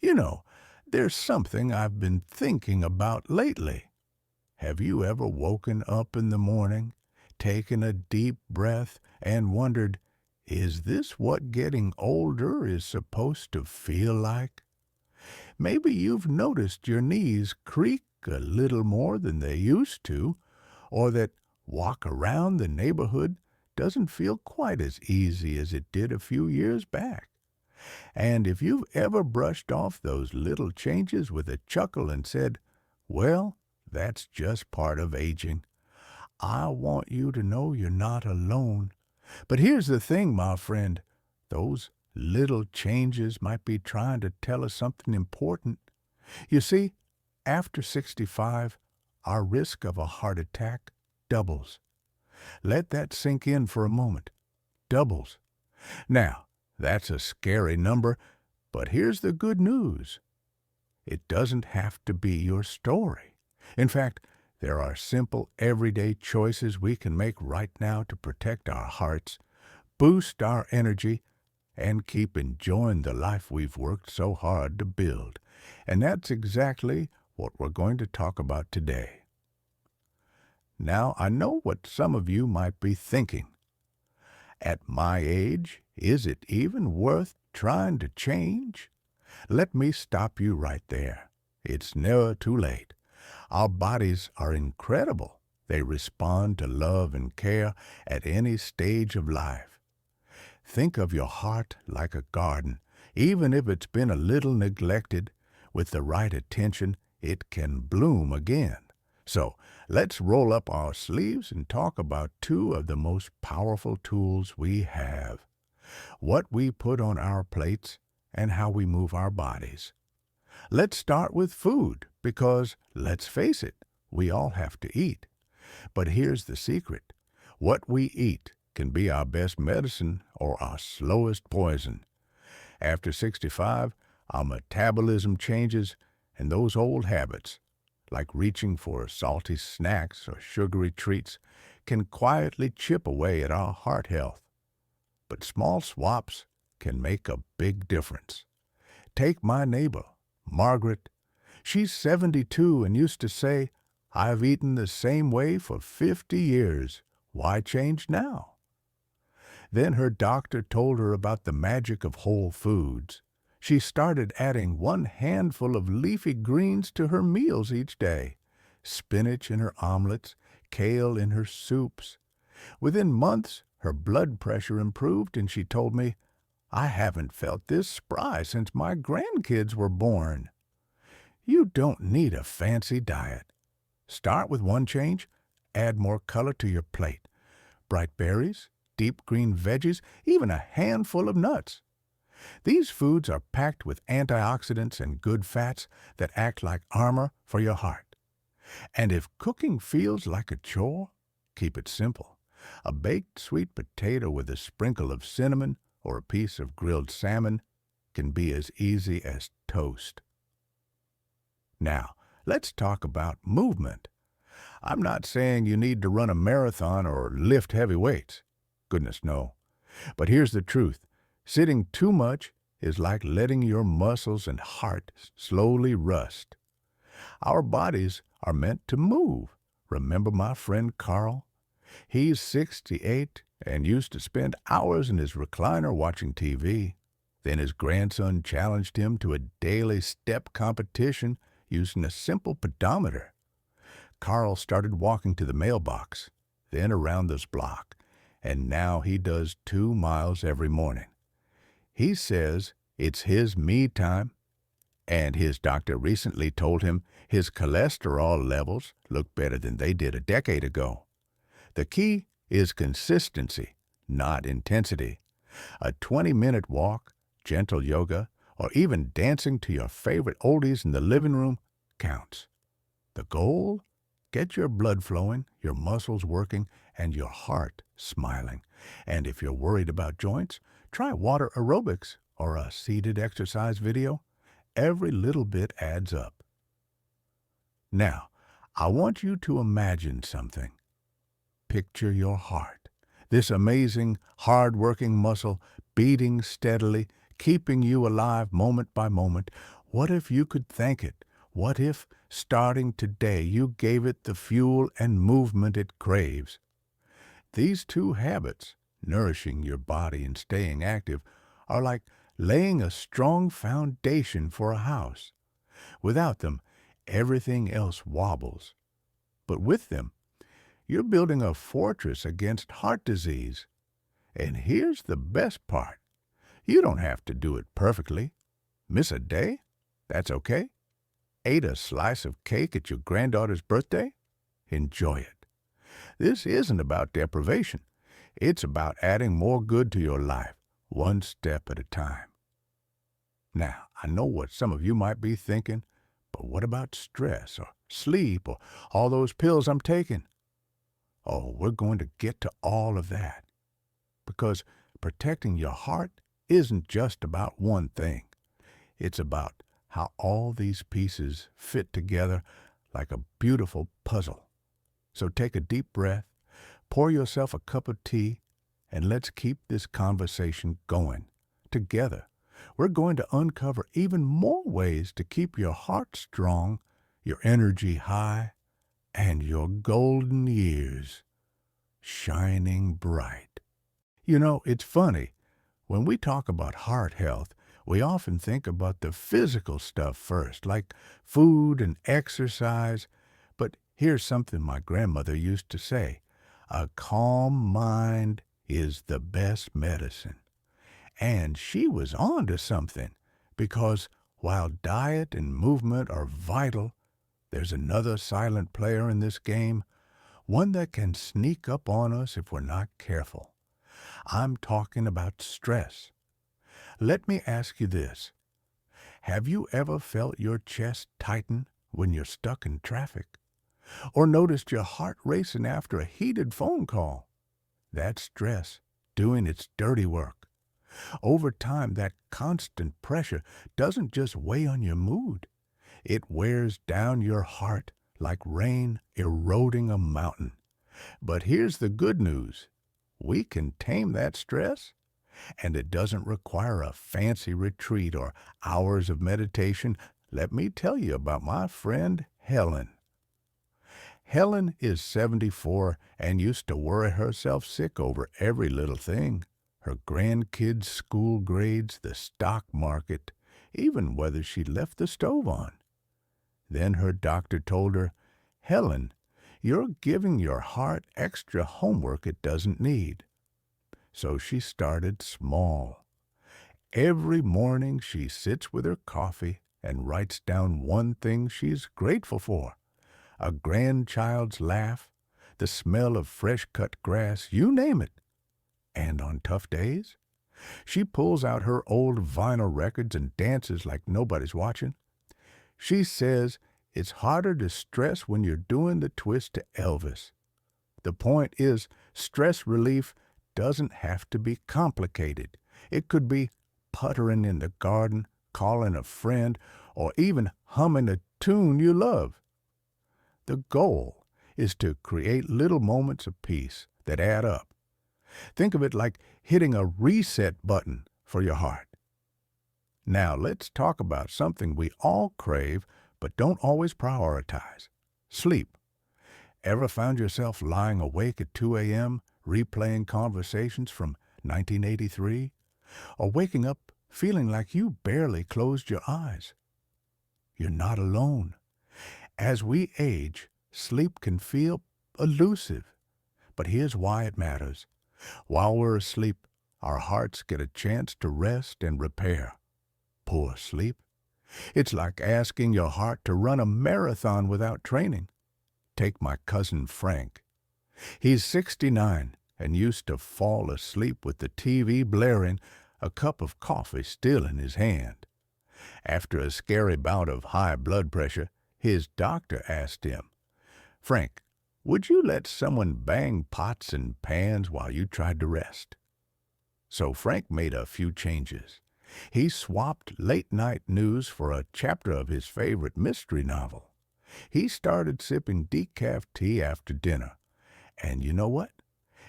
You know, there's something I've been thinking about lately. Have you ever woken up in the morning, taken a deep breath, and wondered, is this what getting older is supposed to feel like? Maybe you've noticed your knees creak a little more than they used to, or that walk around the neighborhood doesn't feel quite as easy as it did a few years back. And if you've ever brushed off those little changes with a chuckle and said, well, that's just part of aging, I want you to know you're not alone. But here's the thing, my friend. Those little changes might be trying to tell us something important. You see, after 65, our risk of a heart attack doubles. Let that sink in for a moment. Doubles. Now, that's a scary number, but here's the good news. It doesn't have to be your story. In fact, there are simple, everyday choices we can make right now to protect our hearts, boost our energy, and keep enjoying the life we've worked so hard to build. And that's exactly what we're going to talk about today. Now, I know what some of you might be thinking. At my age, is it even worth trying to change? Let me stop you right there. It's never too late. Our bodies are incredible. They respond to love and care at any stage of life. Think of your heart like a garden. Even if it's been a little neglected, with the right attention, it can bloom again. So let's roll up our sleeves and talk about two of the most powerful tools we have. What we put on our plates and how we move our bodies. Let's start with food because, let's face it, we all have to eat. But here's the secret. What we eat can be our best medicine or our slowest poison. After 65, our metabolism changes, and those old habits, like reaching for salty snacks or sugary treats, can quietly chip away at our heart health. But small swaps can make a big difference. Take my neighbor, Margaret. She's 72 and used to say, I've eaten the same way for 50 years. Why change now? Then her doctor told her about the magic of whole foods. She started adding one handful of leafy greens to her meals each day, spinach in her omelets, kale in her soups. Within months, her blood pressure improved, and she told me, I haven't felt this spry since my grandkids were born. You don't need a fancy diet. Start with one change, add more color to your plate. Bright berries, deep green veggies, even a handful of nuts. These foods are packed with antioxidants and good fats that act like armor for your heart. And if cooking feels like a chore, keep it simple. A baked sweet potato with a sprinkle of cinnamon or a piece of grilled salmon can be as easy as toast. Now, let's talk about movement. I'm not saying you need to run a marathon or lift heavy weights. Goodness, no. But here's the truth. Sitting too much is like letting your muscles and heart slowly rust. Our bodies are meant to move. Remember my friend Carl? He's 68 and used to spend hours in his recliner watching TV. Then his grandson challenged him to a daily step competition using a simple pedometer. Carl started walking to the mailbox, then around this block, and now he does 2 miles every morning. He says it's his me time, and his doctor recently told him his cholesterol levels look better than they did a decade ago. The key is consistency, not intensity. A 20-minute walk, gentle yoga, or even dancing to your favorite oldies in the living room counts. The goal? Get your blood flowing, your muscles working, and your heart smiling. And if you're worried about joints, try water aerobics or a seated exercise video. Every little bit adds up. Now, I want you to imagine something. Picture your heart, this amazing, hard-working muscle beating steadily, keeping you alive moment by moment. What if you could thank it? What if, starting today, you gave it the fuel and movement it craves? These two habits, nourishing your body and staying active, are like laying a strong foundation for a house. Without them, everything else wobbles. But with them, you're building a fortress against heart disease. And here's the best part. You don't have to do it perfectly. Miss a day? That's okay. Ate a slice of cake at your granddaughter's birthday? Enjoy it. This isn't about deprivation. It's about adding more good to your life, one step at a time. Now, I know what some of you might be thinking, but what about stress or sleep or all those pills I'm taking? Oh, we're going to get to all of that. Because protecting your heart isn't just about one thing. It's about how all these pieces fit together like a beautiful puzzle. So take a deep breath, pour yourself a cup of tea, and let's keep this conversation going. Together, we're going to uncover even more ways to keep your heart strong, your energy high, and your golden years shining bright. You know, it's funny. When we talk about heart health, we often think about the physical stuff first, like food and exercise. But here's something my grandmother used to say: a calm mind is the best medicine. And she was on to something, because while diet and movement are vital, there's another silent player in this game, one that can sneak up on us if we're not careful. I'm talking about stress. Let me ask you this. Have you ever felt your chest tighten when you're stuck in traffic? Or noticed your heart racing after a heated phone call? That's stress doing its dirty work. Over time, that constant pressure doesn't just weigh on your mood. It wears down your heart like rain eroding a mountain. But here's the good news. We can tame that stress, and it doesn't require a fancy retreat or hours of meditation. Let me tell you about my friend Helen. Helen is 74 and used to worry herself sick over every little thing. Her grandkids' school grades, the stock market, even whether she left the stove on. Then her doctor told her, "Helen, you're giving your heart extra homework it doesn't need." So she started small. Every morning she sits with her coffee and writes down one thing she's grateful for: a grandchild's laugh, the smell of fresh-cut grass, you name it. And on tough days, she pulls out her old vinyl records and dances like nobody's watching. She says it's harder to stress when you're doing the twist to Elvis. The point is, stress relief doesn't have to be complicated. It could be puttering in the garden, calling a friend, or even humming a tune you love. The goal is to create little moments of peace that add up. Think of it like hitting a reset button for your heart. Now let's talk about something we all crave but don't always prioritize: sleep. Ever found yourself lying awake at 2 a.m. replaying conversations from 1983? Or waking up feeling like you barely closed your eyes? You're not alone. As we age, sleep can feel elusive. But here's why it matters. While we're asleep, our hearts get a chance to rest and repair. Poor sleep. It's like asking your heart to run a marathon without training. Take my cousin Frank. He's 69 and used to fall asleep with the TV blaring, a cup of coffee still in his hand. After a scary bout of high blood pressure, his doctor asked him, "Frank, would you let someone bang pots and pans while you tried to rest?" So Frank made a few changes. He swapped late-night news for a chapter of his favorite mystery novel. He started sipping decaf tea after dinner. And you know what?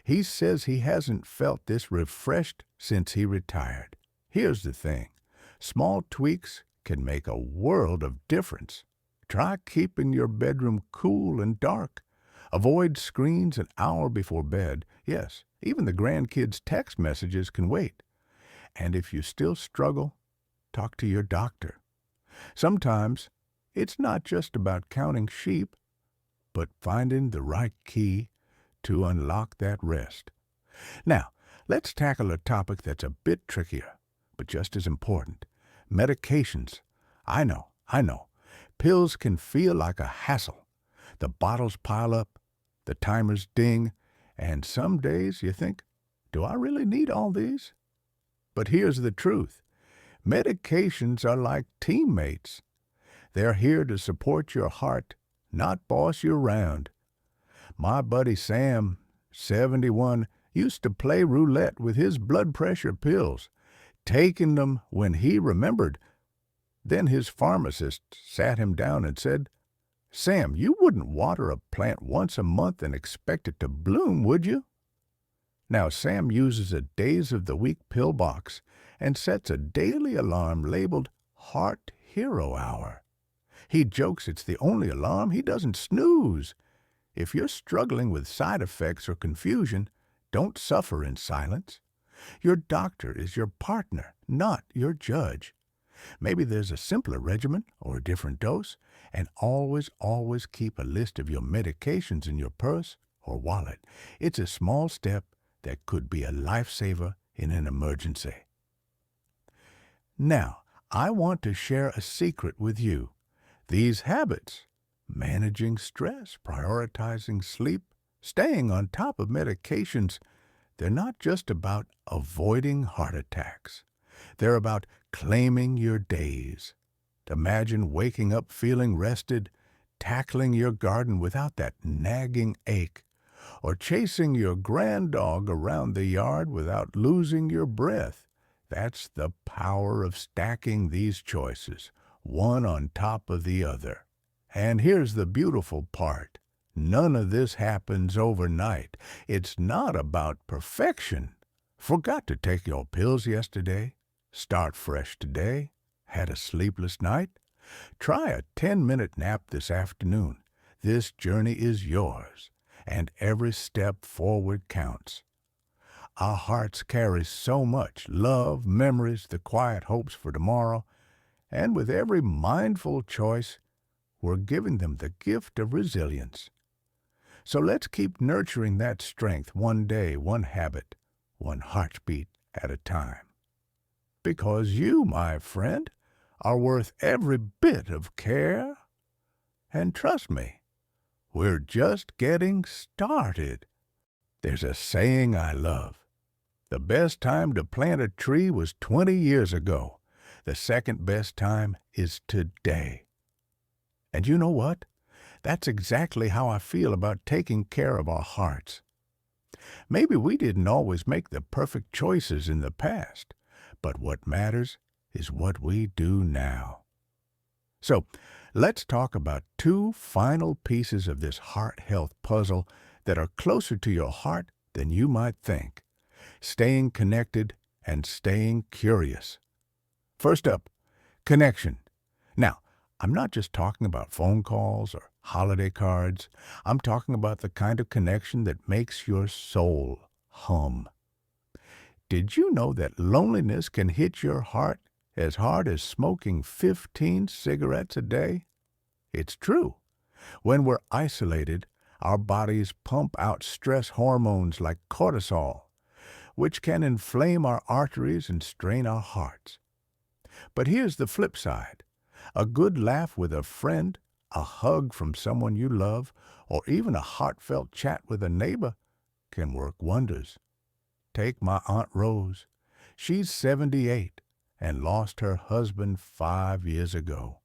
He says he hasn't felt this refreshed since he retired. Here's the thing. Small tweaks can make a world of difference. Try keeping your bedroom cool and dark. Avoid screens an hour before bed. Yes, even the grandkids' text messages can wait. And if you still struggle, talk to your doctor. Sometimes it's not just about counting sheep, but finding the right key to unlock that rest. Now, let's tackle a topic that's a bit trickier, but just as important. Medications. I know. Pills can feel like a hassle. The bottles pile up, the timers ding, and some days you think, do I really need all these? But here's the truth. Medications are like teammates. They're here to support your heart, not boss you around. My buddy Sam, 71, used to play roulette with his blood pressure pills, taking them when he remembered. Then his pharmacist sat him down and said, "Sam, you wouldn't water a plant once a month and expect it to bloom, would you?" Now, Sam uses a days of the week pill box and sets a daily alarm labeled Heart Hero Hour. He jokes it's the only alarm he doesn't snooze. If you're struggling with side effects or confusion, don't suffer in silence. Your doctor is your partner, not your judge. Maybe there's a simpler regimen or a different dose, and always keep a list of your medications in your purse or wallet. It's a small step that could be a lifesaver in an emergency. Now, I want to share a secret with you. These habits, managing stress, prioritizing sleep, staying on top of medications, they're not just about avoiding heart attacks. They're about claiming your days. Imagine waking up feeling rested, tackling your garden without that nagging ache, or chasing your grand dog around the yard without losing your breath. That's the power of stacking these choices, one on top of the other. And here's the beautiful part. None of this happens overnight. It's not about perfection. Forgot to take your pills yesterday? Start fresh today? Had a sleepless night? Try a 10-minute nap this afternoon. This journey is yours, and every step forward counts. Our hearts carry so much love, memories, the quiet hopes for tomorrow, and with every mindful choice, we're giving them the gift of resilience. So let's keep nurturing that strength one day, one habit, one heartbeat at a time. Because you, my friend, are worth every bit of care. And trust me, we're just getting started. There's a saying I love. The best time to plant a tree was 20 years ago. The second best time is today. And you know what? That's exactly how I feel about taking care of our hearts. Maybe we didn't always make the perfect choices in the past, but what matters is what we do now. So, let's talk about two final pieces of this heart health puzzle that are closer to your heart than you might think. Staying connected and staying curious. First up, connection. Now, I'm not just talking about phone calls or holiday cards. I'm talking about the kind of connection that makes your soul hum. Did you know that loneliness can hit your heart as hard as smoking 15 cigarettes a day? It's true. When we're isolated, our bodies pump out stress hormones like cortisol, which can inflame our arteries and strain our hearts. But here's the flip side. A good laugh with a friend, a hug from someone you love, or even a heartfelt chat with a neighbor can work wonders. Take my Aunt Rose. She's 78 and lost her husband 5 years ago.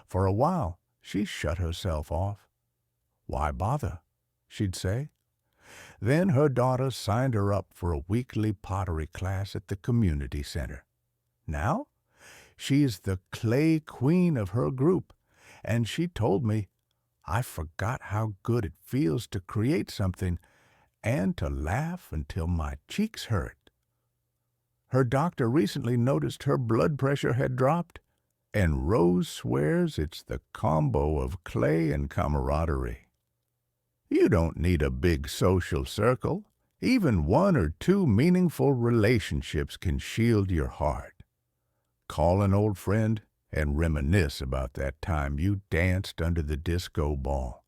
For a while, she shut herself off. Why bother? She'd say. Then her daughter signed her up for a weekly pottery class at the community center. Now, she's the clay queen of her group, and she told me, I forgot how good it feels to create something and to laugh until my cheeks hurt. Her doctor recently noticed her blood pressure had dropped. And Rose swears it's the combo of clay and camaraderie. You don't need a big social circle. Even one or two meaningful relationships can shield your heart. Call an old friend and reminisce about that time you danced under the disco ball.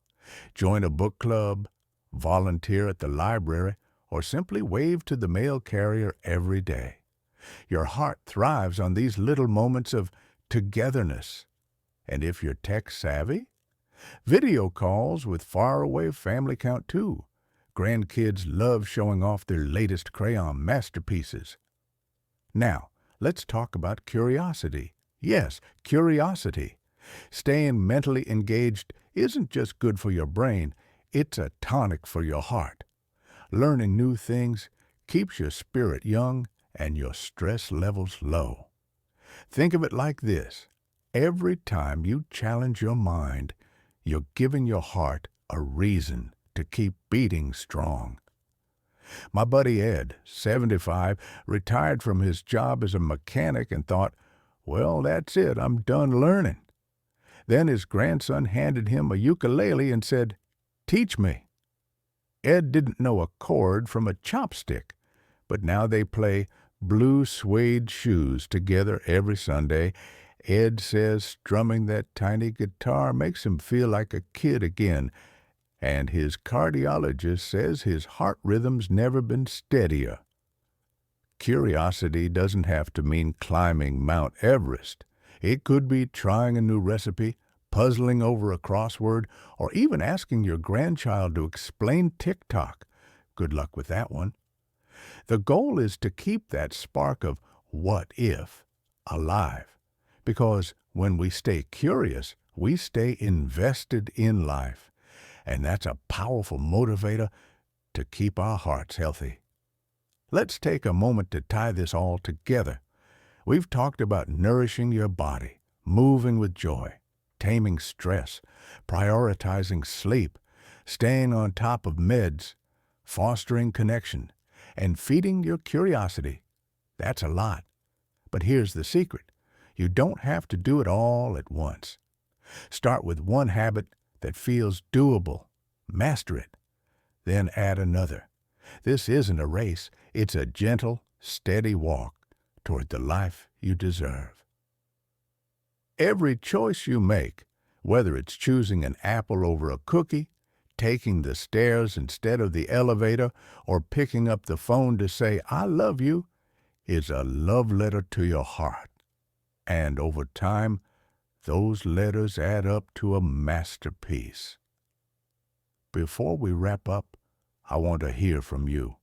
Join a book club, volunteer at the library, or simply wave to the mail carrier every day. Your heart thrives on these little moments of togetherness. And if you're tech savvy, video calls with faraway family count too. Grandkids love showing off their latest crayon masterpieces. Now, let's talk about curiosity. Yes, curiosity. Staying mentally engaged isn't just good for your brain, it's a tonic for your heart. Learning new things keeps your spirit young and your stress levels low. Think of it like this. Every time you challenge your mind, you're giving your heart a reason to keep beating strong. My buddy Ed, 75, retired from his job as a mechanic and thought, well, that's it, I'm done learning. Then his grandson handed him a ukulele and said, teach me. Ed didn't know a chord from a chopstick, but now they play Blue Suede Shoes together every Sunday. Ed says strumming that tiny guitar makes him feel like a kid again, and his cardiologist says his heart rhythm's never been steadier. Curiosity doesn't have to mean climbing Mount Everest. It could be trying a new recipe, puzzling over a crossword, or even asking your grandchild to explain TikTok. Good luck with that one. The goal is to keep that spark of what if alive, because when we stay curious, we stay invested in life, and that's a powerful motivator to keep our hearts healthy. Let's take a moment to tie this all together. We've talked about nourishing your body, moving with joy, taming stress, prioritizing sleep, staying on top of meds, fostering connection, and feeding your curiosity. That's a lot. But here's the secret. You don't have to do it all at once. Start with one habit that feels doable. Master it. Then add another. This isn't a race. It's a gentle, steady walk toward the life you deserve. Every choice you make, whether it's choosing an apple over a cookie, taking the stairs instead of the elevator, or picking up the phone to say, I love you, is a love letter to your heart. And over time, those letters add up to a masterpiece. Before we wrap up, I want to hear from you.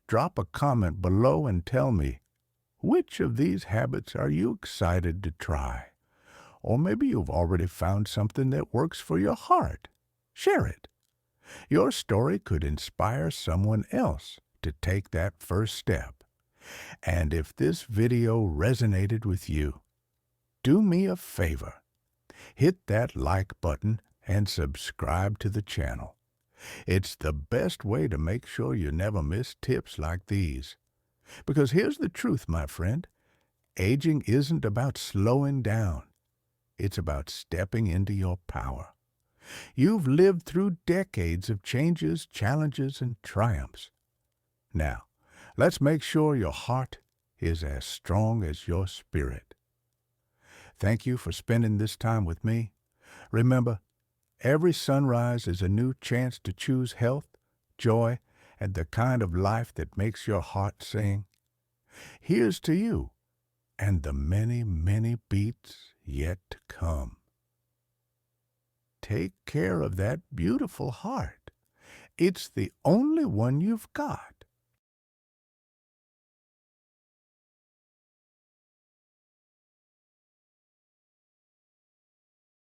Drop a comment below and tell me, which of these habits are you excited to try? Or maybe you've already found something that works for your heart. Share it. Your story could inspire someone else to take that first step. And if this video resonated with you, do me a favor. Hit that like button and subscribe to the channel. It's the best way to make sure you never miss tips like these. Because here's the truth, my friend. Aging isn't about slowing down. It's about stepping into your power. You've lived through decades of changes, challenges, and triumphs. Now, let's make sure your heart is as strong as your spirit. Thank you for spending this time with me. Remember, every sunrise is a new chance to choose health, joy, and the kind of life that makes your heart sing. Here's to you and the many, many beats yet to come. Take care of that beautiful heart. It's the only one you've got.